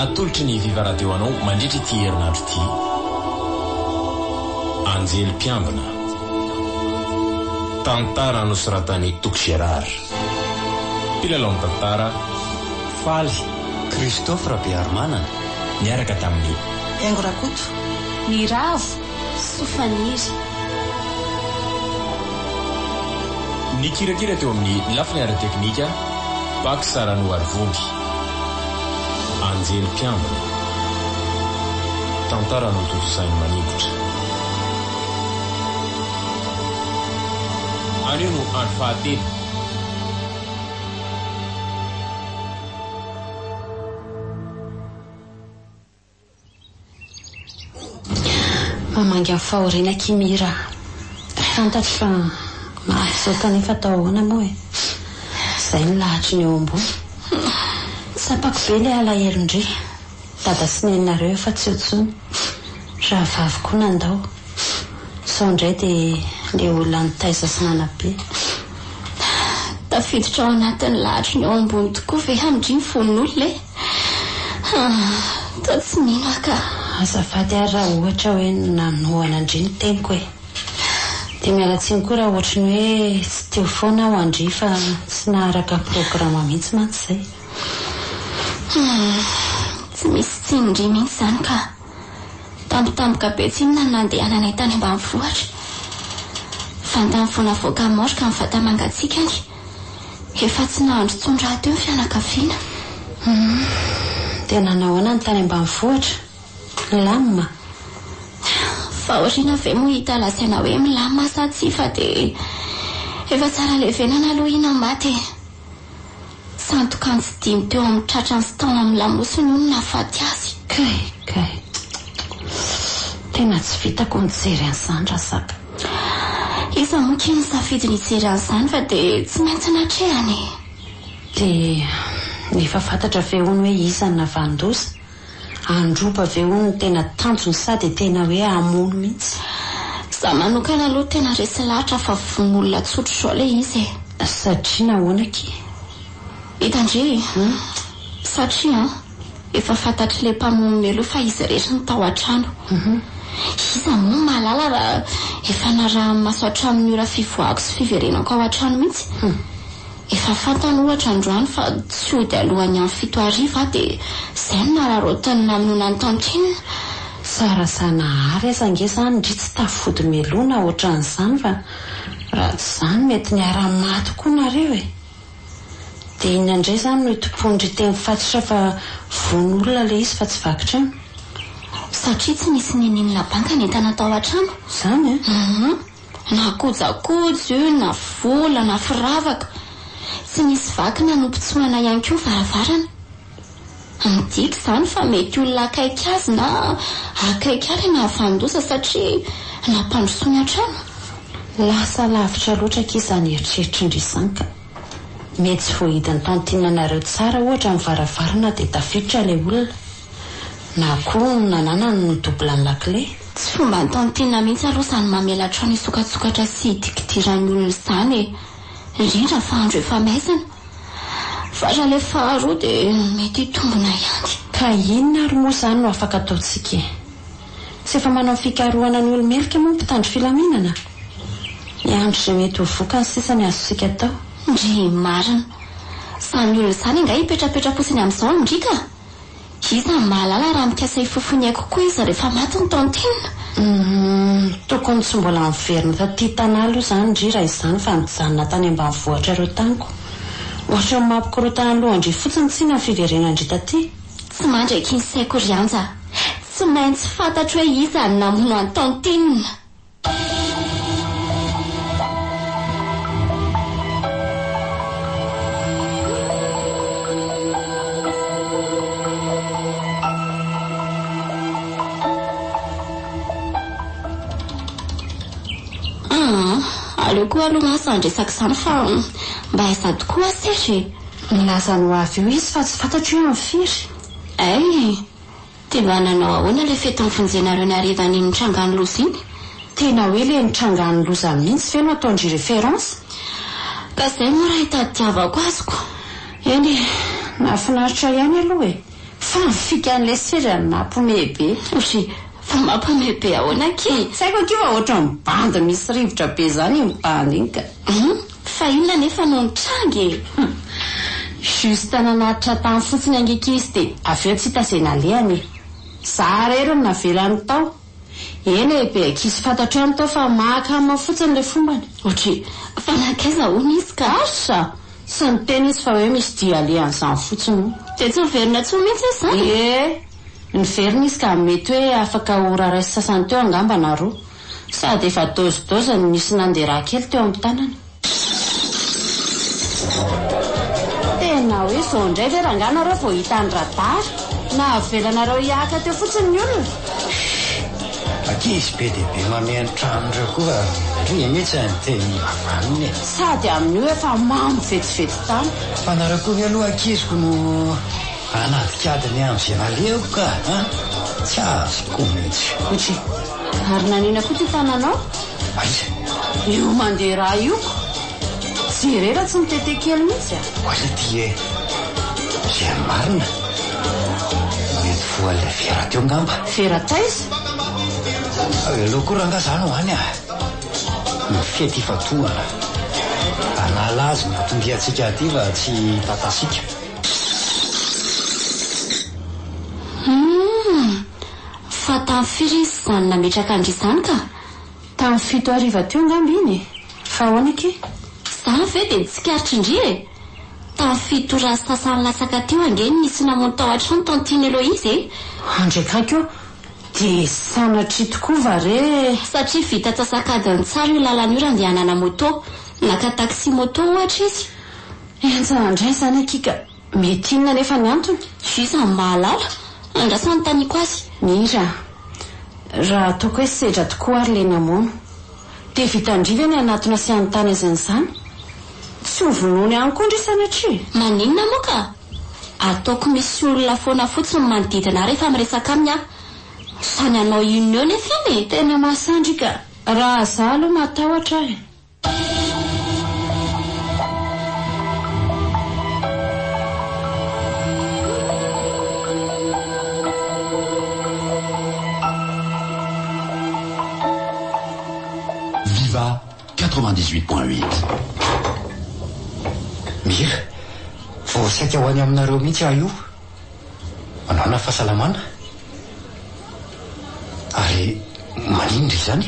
atolotry ny Viva Radio anao mandritra ity herinandro ity. Anjely Mpiambina, tantara nosoratany Tok Gérard, mpilalao tantara Faly Christophe Rabearmanana, niaraka tamin'ny Aingo Rakoto, ny Ravo Sofaniry. Ny kirakira teo amin'ny lafiny ara-teknika Bak Sarano Arvondy. Anjely Mpiambina, tantara notosainy manikotra. Anio no andro fahatelo. mamangy amin'ny fahoriana Kimira, fantatro fa mahazo kanefa tao ahoana moa e. Izay ny lahatry ny eo ambony. Tsapako be ilay alahelo-ndre, dada sy neninareo efa tsy otsony. Raha vavy koa nandao. Sao indray dia ilay olona nitaiza sy nanabe. Tafiditra ao anatin'ny lahatry ny eo ambony tokoa ve hamindriny fon'olona e. Ta tsy mino ka. Azafady ary raha ohatra hoe nanohana andriny teniko e. Dia mialatsiny koa raha ohatra ny hoe tsy teo foana aho andry fa tsy naharaka programa mihitsy mantsy izay. Tsy misy tsindry mihitsy izany ka tampotampoka be tsinona nandehananay tany ambanivohitra. Fantany foana voaka morika ny vata mangatsikany. Efa tsy nahandro tsondra teo ny fianakaviana. Dia nanahoana ny tany ambanivohitra? Lamima. Fahoriana ve moa hita lasaina hoe milamina sa tsy fa dia efa tsara levenana aloha ina maty. Santokany tsy dimy teo amin'ny tratrany sy tao amin'ny lamosiny io no nahafaty azy. Kay. Tena tsy vitako mijery an'izany rasaka. Iza moa kely ny safidy ny hijery an'izany fa dia tsy maintsy natrehany. Dia nefa fantatra ve hono hoe iza ny navandosa? Androba ve hono tena tanjony sady tena hoe amono mihitsy? Za manokana aloha tena resy lahatra fa von'olona tsotro zao ilay izy e. Satria nahoana ki? Hitandre satria efa fantatry ilay mpamono meloa fa izy rehetra ny tao an-trano. Iza moa mahalala raha efa naraha maso an-trano ny ora fivoahako sy fiverenako ao an-trano mihitsy. Efa fantany ohatra androany fa tsy ody alohany amin'ny 7 ariva dia izay no nararotany naminona ny tantrina. Sara sanahary aza nge izany ndry tsy tafody melona ohatran'izany fa raha tsy izany mety niara-maty koa nareo e. Dia iny indray izany no tompondry teny fatotra fa von'olona ilay izy fa tsy vakotra eo. Satria tsy misy ninina banka ny entana tao an-trano. Izany e? Na kojakojo io, na vola, na firavaka. Tsy misy vakina no mpitsohana ihany koa varavarana. Midika izany fa mety olona akaiky azy na akaiky ary na avandosa satria nampandrosoany an-trano. Lasa lavitra loatra ka izany eritreritry izany ka. Mety tsy voahidiny tantinanareo tsara ohatra amin'ny varavarana dia tafiditra ilay olona. Na koa nanana ny doblan'ny lakile. Tsy fomba ny tantina mihitsy aloha izany mamela trano isokatsokatra sy hidikidiran'ny olona izany e. Indrindra fa andro efa maizina. Fa raha ilay faharoa dia mety hitombona ihany. Ka inona ary moa izany no afaka ataontsika e? Tsy efa manao fikarohana ny olomelika moa mpitandro filaminana. Ny andro izay mety ho voka ny sisany azontsika atao. Ndry marina. Izany olona izany nga hipetrapetra-posiny amin'izao ndrika. Iza mahalala raha mikasa ifofony aiko koa izy rehefa maty ny tantina. Tokony tsy mbola miverina taty tanà aloha izany ndry raha izany fa mijanona tany ambanivohitra ireo taniko. Ohatra ny mampikorotana lohandry fotsiny tsina ny fiverenandry taty. Tsy mandraiky ny saiko rianja. Tsy maintsy fantatro hoe iza ny namono any tantina. Aleo koa aloha masa andresaka izany fa mba aiza tokoa asery. Milaza no avy eo izy fa tsy fantatro hoe amin'ny firy. Dia mba nanao ahoana ilay fety nifonjenareo ny harivany nitrangany loza iny? Tena hoe ilay nitrangany loza mihitsy ve no ataondry référence? Ka izay moa raha hitadiavako azoko. Eny, nahafinaritra ihany aloha e. fa mifika an'ilay sera mampomebe ozy fa mampomebe ahoana ke saiko kiva ohatra mibandy misy rivotra be zany mibandy iny ka fa inona nefa no nitrangy juste nanatitra tany fotsiny angekizy de avy eo tsy hita izay nalehany za rery no navelany tao eny be ankizy fantatro ihany tao fa mahakama fotsiny ilay fombany ohatry fa nankaiza hono izy ka asa sy niteny izy fa hoe misy dia lehan'izany fotsiny de tsy miverina tsoa mihitsy izy zany niverina izy ka mety hoe afaka ora ray sasany teo angamba naroa sady efa dozidozy ny misy nandeha raha kely teo amin'ny tanana tena hoe zao indray ve ranganareo vao hita ny radara na avelanareo hiaka teo fotsiny ny olona ankizy be dia be mameno tranon'ireo koa ry mihitsy nyteny avaniny sady amin'io efa mamy vetivety tany fa nareo koa ve aloha ankiziko no anatikadiny amin'izay nalehako ka tsy azoko mihitsy otry ary nanina koa ty tananao aiza io mandeha raha io jerera tsy mitete kely mihitsy oaza ty zay marina mety voan'ilay vera teo ngamba vera taiza aloha koa ranga zany hoany mifety ifatohana anala azy mahatondiantsika aty fa tsy tatasika fa tamin'ny firy izy zany nametraka andry izany ka tamin'ny 7 ariva teo ngamba iny fa ahoana ke za ve dia tsikaritra indri tamin'ny 7 ora sasany lasaka teo angeny nisy namono tao an-trano tantiny Eloizy andraikakeo dia sanatry tokoa vare satria vita tsasakadiny tsara io lalana io raha andehanana moto naka taxi moto ohatra izy enjanandray zany akika mety inona nefa ny antony izany mahalala andrasany taniko azy mira raha ataoko hoe sedra tokoa ary le namono dia vitandriva ny anatona sy anontany azan'izany tsy ho vonony any koa ndry sanatria maninona moa ka ataoko misy olona foana fotsiny manodidina rehefa miresaka aminy sany anao union nefa iny tena mahasandrika raha za aloha matahotra ahy Viva 98.8 mira vao saika ho any aminareo mihitsy aho io manana fahasalamana ary manindry zany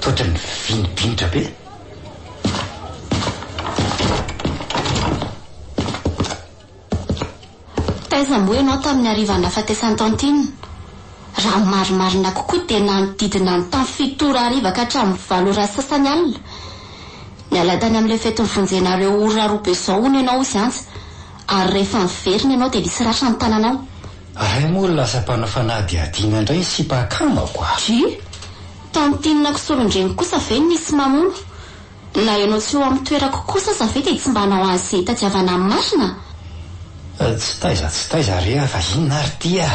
toatra ny vinibinitra be taiza moa ianao tamin'ny arivana fatesany tantiny raha marimarina kokoa dia nanodidina ny tamin'ny 7 ora ariva ka hatramin'ny 9 ora sasany alina niala tany amin'ilay fety mivonjenareo ora roa be izao hono ianao izy antsy ary rehefa miverina ianao dia nisy ratra ny tananao ahay moa lasa mpanafanahy adina indray sy mpakamako y tantinina kisolondreny kosa ve nisy mamono na ianao tsy eo amin'ny toerako kosa sa ve dia tsy mba nao azy tadiavana amin'ny masina tsy taiza re fa inona ary tia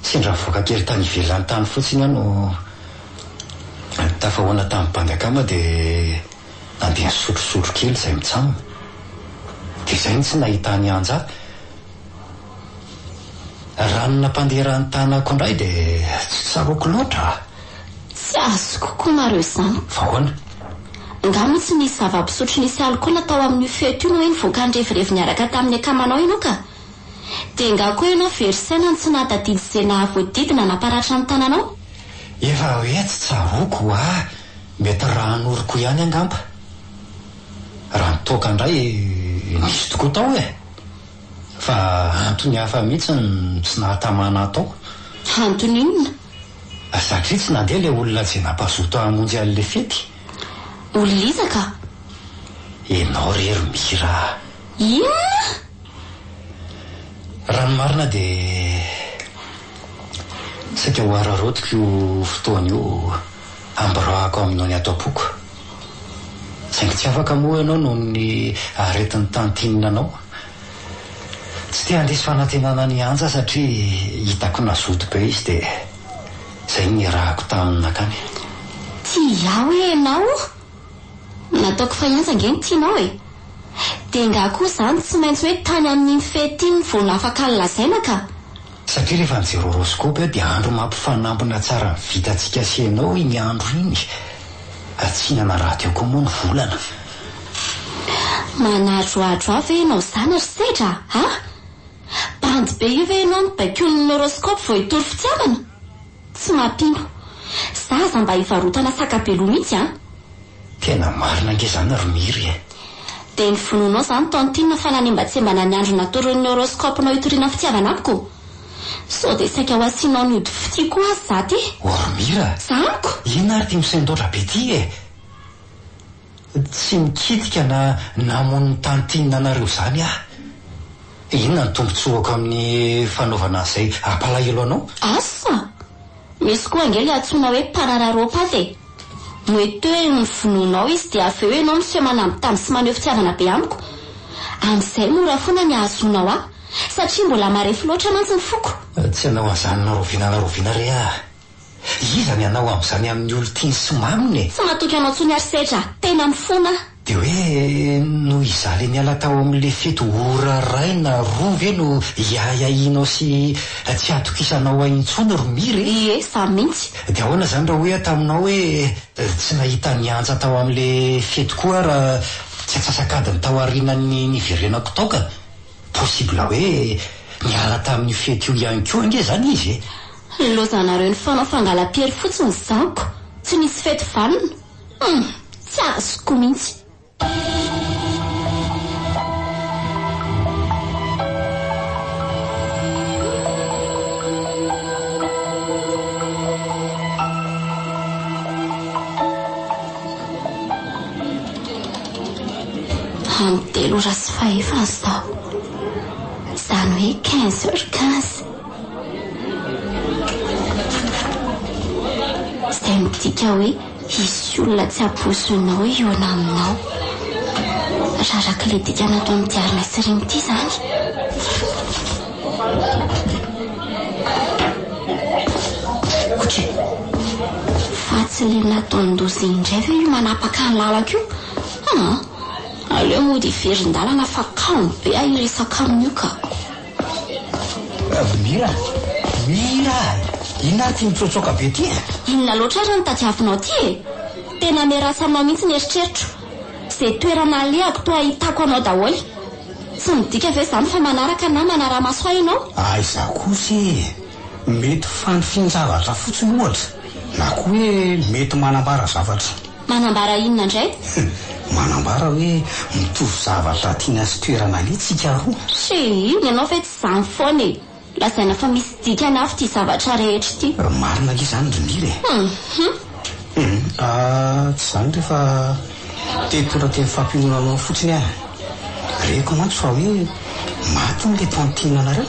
sendra voaka kely tany ivelan'ny tany fotsiny ano tafahoana tamin'ny bandy akama dia nandeha sotrosotro kely izay mitsamina dia izay ny tsy nahita ny anja ranona mpandeha ny tanako indray dia tsy tsaroko loatra tsy azo kokoa mareo izany fa hoana nga mitsy nisy zava-pisotro nisy alikola tao amin'ny fety io no hoe nivoaka andrevyrevy niaraka tamin'ny akamanao ianao ka dia nga koa ianao verisaina ny tsy nahatadidy izay nahavoadidina naparatra amin'ny tananao efa hoe tsy tsaroko mety rahanoroko ihany angamba raha nitoka indray nisy tokoa tao fa antony hafa mihitsy tsy nahatamana atao antony inona satria tsy nandeha ilay olona tsy nampazoto hamonjy an'ilay fety olonizaka enao rery mira inona raha ny marina dia saika ho ararotiko io fotoana io amborahako aminao ny ato am-poko saingy tsy afaka moa ianao noho ny aretin'ny tantinina anao tsy tia handesy fanantenana ny anja satria hitako nazoto be izy dia izay ny rahako taminakany tia hoe ianao nataoko fa ianza ngeny tianao dia nga koa izany tsy maintsy hoe tany amin'ny fety iny vao nafaka ny lazaina ka satria rehefa mijery horoscope dia andro mampifanambina tsara ny vitantsika senao iny andro iny. Atsinana radio koa moa ny volana. Manadroadro avy ianao zany sedra, ha? Bandy be io ve ianao nibaikolin'ny horoscope vao hitory fitiavana? Tsy mampino. Zaza mba hivarotana sakabelo mihitsy, ha? Tena marina nge zany romiry e. Dia ny vononao zany tantinina fa nanimbatsembana ny andro natoron'ny horoscope-nao hitoriana fitiavana amiko. Sao dia saika ho asianao ny ody fitiako azy za ty. Ormira? Zaniko? Ina ary ty misaindoatra be ty e. Tsy mikitika na namono ny tantinina anareo zany ah. Inona ny tombontsoako amin'ny fanaovana izay ampalahelo anao? Asa? Misy koa angely antsoina hoe parararopaty e. Mety hoe ny vononao izy dia avy eo ianao miseho manamby tamy sy maneho fitiavana be amiko. Amin'izay mora foana ny ahazonao aho, satria mbola marefy loatra mantsy ny foko. Tsy anao an'izany naroviana re ah. Iza ny anao amin'izany amin'ny olo tiany sy maminy. Tsy matoky anao tsony ary sedra, tena mifona. Dia hoe no izaly miala tao amin'le fety ora ray na roa ve no iainao sy tsy atokisanao aintsony romiry? Ie, za mihitsy. Dia ahoana zany raha hoe taminao hoe tsy nahita nianja tao amin'le fety koa raha tsy atsasakadiny tao aorianany niverenako tao ka? Possible hoe miala tamin'ny fety io ihany koa nge zany izy e. Lozanareo ny fanao fangalam-piery fotsiny zaniko. Tsy nisy fety valona. Tsy azoko mihitsy. Amin'ny 3:15 zao. Zany hoe 15h15. Izay midika hoe isy olona tsy aposonao eo aminao. Raraka le dika natao amin'ny diarina siriny ity zany. Kotre. Fa tsy le nataon-dozy indray ve io manapaka ny lalako io? Aleo mody iverin-dalana fa kamo be ahiresaka amin'io ka. Mira, ina ary ty mitsotsoka be ty? Inona loatra ary ny tadiavinao ty e? Tena miarasanao mihitsy ny eritreritro. Izay toerana alehako toa ahitako anao daholy. Tsy midika ve zany fa manaraka na manara-maso ianao? Aiza kosa mety fanifian-javatra fotsiny ohatra, na koa hoe mety manambara zavatra. Manambara inona indray? Manambara hoe mitovy zavatra tiana sy toerana le tsika roa. Iny ianao ve tsy zany foana e? Lazaina fa misy dikany avy ty zavatra rehetra ty. Marina ke zany indrindra tsy zany rehefa tetora teny fampiononanao fotsiny ah. Reko mantsy fa hoe maty ny le tantinina anareo.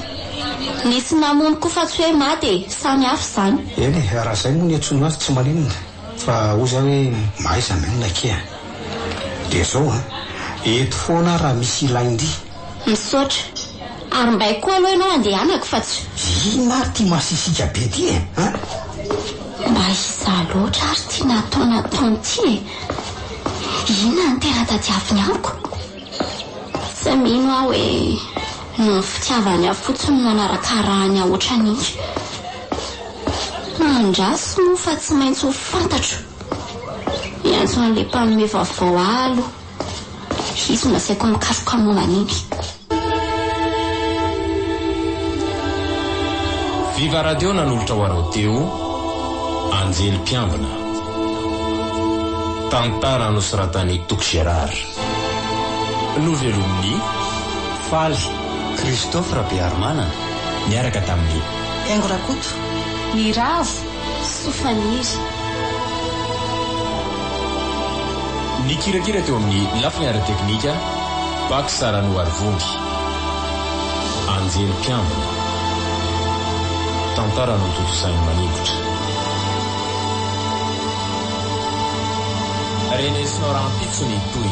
Nisy namono koa fa tsy hoe maty e, samy hafa zany. Eny raha zay moa ny antsoina azy tsy maninona, fa oza hoe maiza menona ke. Dia zao eto foana raha misy ilaindry. Misaotra. Ary mbay koa aloha ianao andehanako fa tsy. Ina ary ty masisika be ty e? Mba iza loatra ary ty nataony ty e. Ina ny tena tadiaviny amiko? Tsy mino aho hoe ny fitiavany aho fotsiny manaraka rahany aho ohatran'iny. Andraso moa fa tsy maintsy ho fantatro. Iantso an'le mpanome vaovao alo. Izy no nasaiko mikaroka moman'iny. Viva Radio nanolotra ho anao teo Anjely Mpiambina. Tantara nosoratany Tok Gérard. Novelom'ny Faly Christophe Rabearmana miaraka tamin'ny Aingo Rakoto, ny Ravo, Sofaniry. ny kirakira teo amin'ny lafiny ara-teknika Bak Sarano Arvongy. Anjely Mpiambina. Tantara notontosainy manikotra. Renesinao rahampitsony toy.